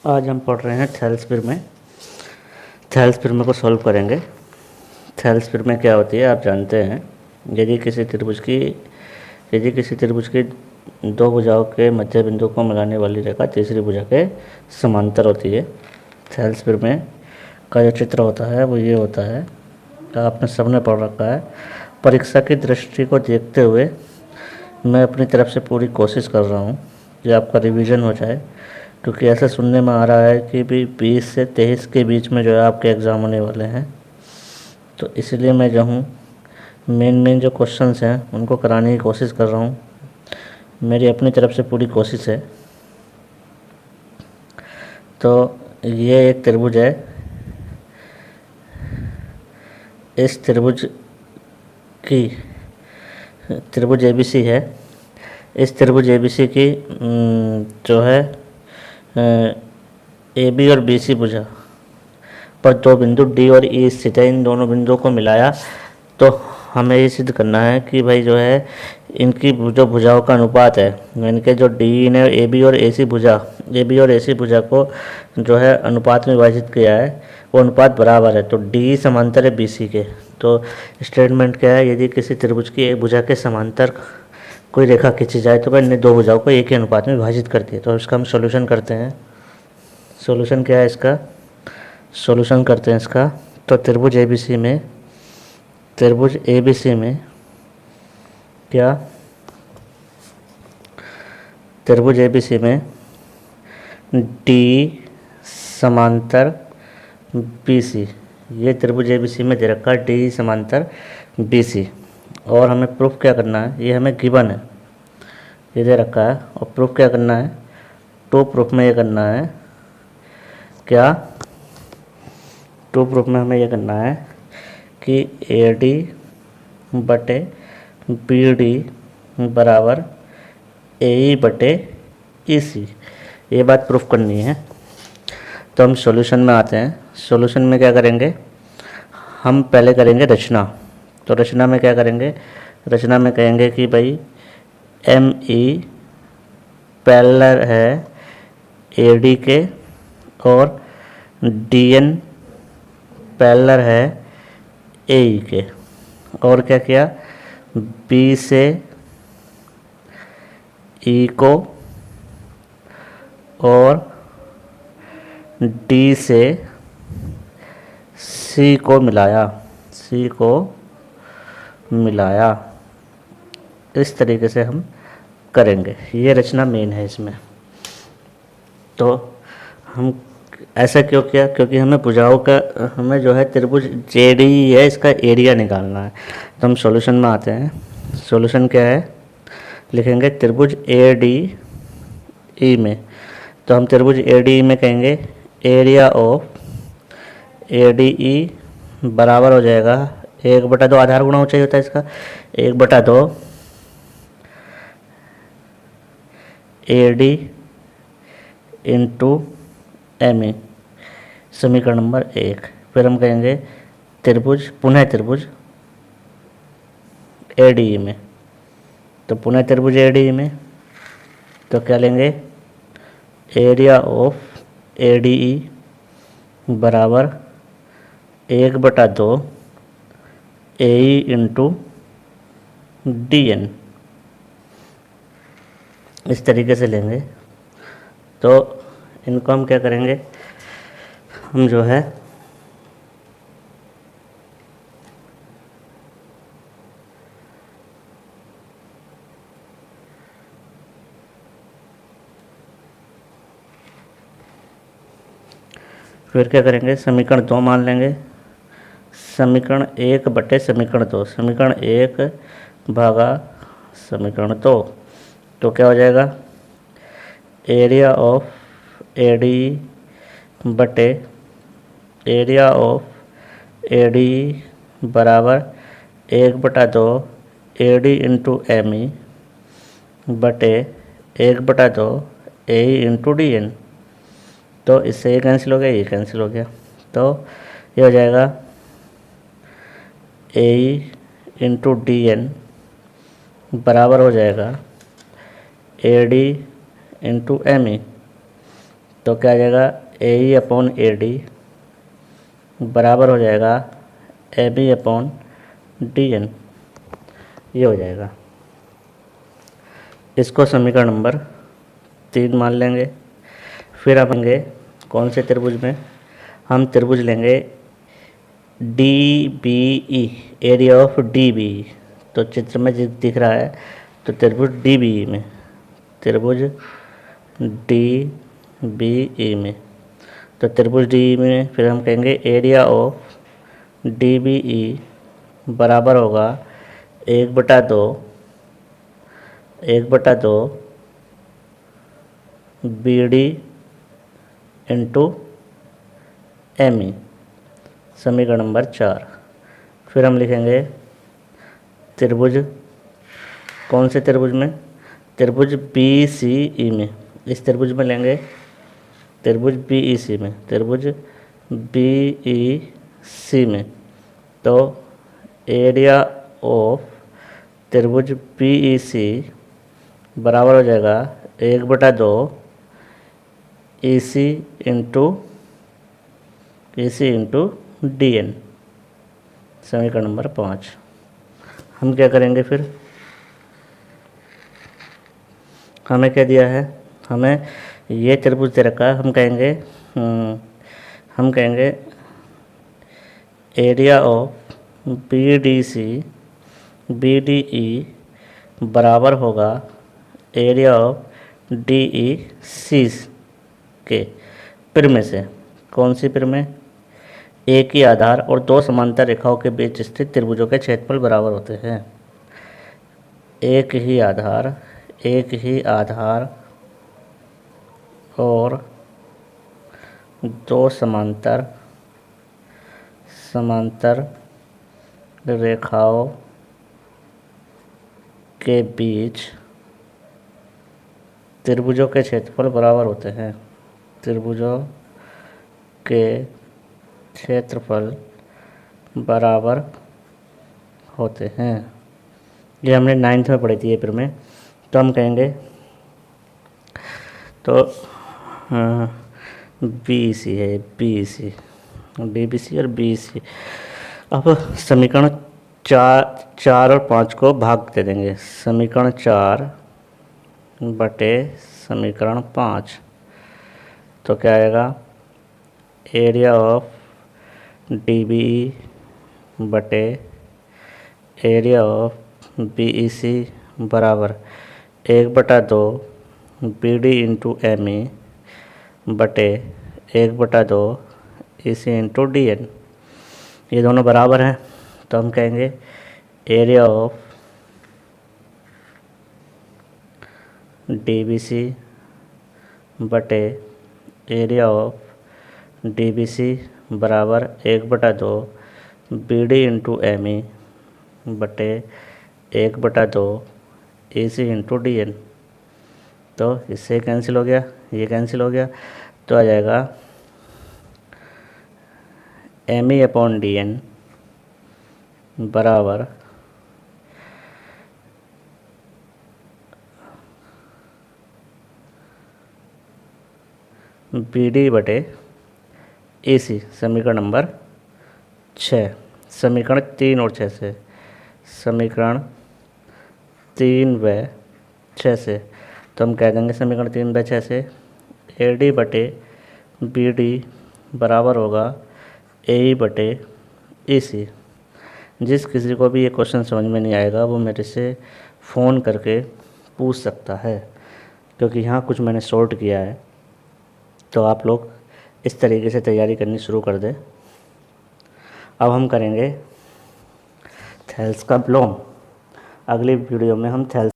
आज हम पढ़ रहे हैं थेल्स प्रमेय। थेल्स प्रमेय को सॉल्व करेंगे। थेल्स प्रमेय क्या होती है आप जानते हैं। यदि किसी त्रिभुज की दो भुजाओं के मध्य बिंदु को मिलाने वाली रेखा तीसरी भुजा के समांतर होती है। थेल्स प्रमेय का जो चित्र होता है वो ये होता है, आपने सबने पढ़ रखा है। परीक्षा की दृष्टि को देखते हुए मैं अपनी तरफ से पूरी कोशिश कर रहा हूँ कि आपका रिवीजन हो जाए, क्योंकि ऐसा सुनने में आ रहा है कि भी 20 से 23 के बीच में जो है आपके एग्ज़ाम होने वाले हैं। तो इसलिए मैं जो हूँ मेन जो क्वेश्चंस हैं उनको कराने की कोशिश कर रहा हूँ। मेरी अपनी तरफ से पूरी कोशिश है। तो ये एक त्रिभुज है। इस त्रिभुज ABC है। इस त्रिभुज ABC की जो है AB और BC भुजा पर दो बिंदु D और E स्थित है। इन दोनों बिंदुओं को मिलाया तो हमें ये सिद्ध करना है कि भाई जो है इनकी जो भुजाओं का अनुपात है, इनके जो D ने AB और AC भुजा को जो है अनुपात में विभाजित किया है, वो अनुपात बराबर है। तो D समांतर है BC के। तो स्टेटमेंट क्या है, यदि किसी त्रिभुज की एक भुजा के समांतर कोई रेखा खींची जाए तो वह अन्य दो भुजाओं को एक ही अनुपात में विभाजित करती है। तो इसका हम सॉल्यूशन करते हैं। सॉल्यूशन क्या है इसका, सॉल्यूशन करते हैं इसका। तो त्रिभुज ABC में क्या, त्रिभुज ABC में D समांतर BC, ये त्रिभुज ABC में दे रखा है D समांतर BC। और हमें प्रूफ क्या करना है, ये हमें गिवन है, ये दे रखा है। और प्रूफ क्या करना है, टू प्रूफ में ये करना है क्या, टू प्रूफ में हमें ये करना है कि AD बटे BD बराबर AE बटे EC, ये बात प्रूफ करनी है। तो हम सॉल्यूशन में आते हैं। सॉल्यूशन में क्या करेंगे, हम पहले करेंगे रचना। तो रचना में क्या करेंगे, रचना में कहेंगे कि भाई ME पैरेलल है AD के और DN पैरेलल है AE के। और क्या किया, B से E को और D से C को मिलाया। इस तरीके से हम करेंगे। ये रचना मेन है इसमें। तो हम ऐसा क्यों किया, क्योंकि हमें भुजाओं का, हमें जो है त्रिभुज JD है इसका एरिया निकालना है। तो हम सॉल्यूशन में आते हैं। सॉल्यूशन क्या है, लिखेंगे त्रिभुज ADE में। तो हम त्रिभुज ADE में कहेंगे एरिया ऑफ ADE बराबर हो जाएगा 1/2, आधार गुणा ऊंचाई होता है इसका, 1/2 AD इंटू ME, समीकरण नंबर 1। फिर हम कहेंगे पुनः त्रिभुज ADE में। तो पुनः त्रिभुज ADE में तो क्या लेंगे, एरिया ऑफ ADE बराबर 1/2 AE इंटू DN, इस तरीके से लेंगे। तो इनको हम क्या करेंगे, हम जो है फिर क्या करेंगे, समीकरण 2 मान लेंगे। समीकरण 1 बटे समीकरण 2, समीकरण 1 भागा समीकरण 2। तो क्या हो जाएगा, एरिया ऑफ ADE बटे एरिया ऑफ ADE बराबर 1/2 AD इंटू ME बटे 1/2 AE इंटू DN। तो इससे ये कैंसिल हो गया, ये कैंसिल हो गया। तो ये हो जाएगा AE इंटू DN बराबर हो जाएगा AD इंटू ME। तो क्या आ जाएगा, ए ई अपॉन ए डी बराबर हो जाएगा A B upon D N. ये हो जाएगा। इसको समीकरण नंबर 3 मान लेंगे। फिर हम लेंगे कौन से त्रिभुज में, हम त्रिभुज लेंगे D B E, area of D B E. तो चित्र में दिख रहा है, तो त्रिभुज डी बी ई में, त्रिभुज डी बी ई में, तो त्रिभुज डी में फिर हम कहेंगे area of D B E बराबर होगा 1/2 B D into M E, समीकरण नंबर 4। फिर हम लिखेंगे त्रिभुज, कौन से त्रिभुज में, त्रिभुज बी सी ई में, इस त्रिभुज में लेंगे त्रिभुज बी ई सी में, त्रिभुज बी ई सी में। तो एरिया ऑफ त्रिभुज बी ई सी बराबर हो जाएगा 1/2 E C into D N, समीकरण नंबर 5। हम क्या करेंगे फिर, हमें क्या दिया है, हमें ये त्रिभुज दे रखा है, हम कहेंगे area of B D C B D E बराबर होगा area of D E C के परिमेय से। कौन सी परिमेय, एक ही आधार और दो समांतर रेखाओं के बीच स्थित त्रिभुजों के क्षेत्रफल बराबर होते हैं। एक ही आधार और दो समांतर रेखाओं के बीच त्रिभुजों के क्षेत्रफल बराबर होते हैं। त्रिभुजों के क्षेत्रफल बराबर होते हैं। ये हमने 9th में पढ़ी थी ये फिर में। तो हम कहेंगे, तो बी सी है, B C, D B C और बी सी। अब समीकरण 4 और 5 को भाग दे देंगे, समीकरण 4 बटे समीकरण 5। तो क्या आएगा, area of D B E बटे area of B E C बराबर 1/2 B D into M E बटे 1/2 E C into D N. ये दोनों बराबर हैं, तो हम कहेंगे area of D B C बटे area of D B C बराबर 1/2 B D into M E बटे 1/2 A C into D N. तो इससे कैंसिल हो गया, ये कैंसिल हो गया, तो आ जाएगा M E upon D N बराबर बी डी बटे ए सी, समीकरण नंबर 6। समीकरण 3 और 6 से, समीकरण 3 व 6 से, तो हम कह देंगे समीकरण 3 व 6 से ए डी बटे बी डी बराबर होगा ए ई बटे ए सी। जिस किसी को भी ये क्वेश्चन समझ में नहीं आएगा वो मेरे से फ़ोन करके पूछ सकता है, क्योंकि यहाँ कुछ मैंने शॉर्ट किया है। तो आप लोग इस तरीके से तैयारी करनी शुरू कर दें। अब हम करेंगे थेल्स का विलोम। अगली वीडियो में हम थेल्स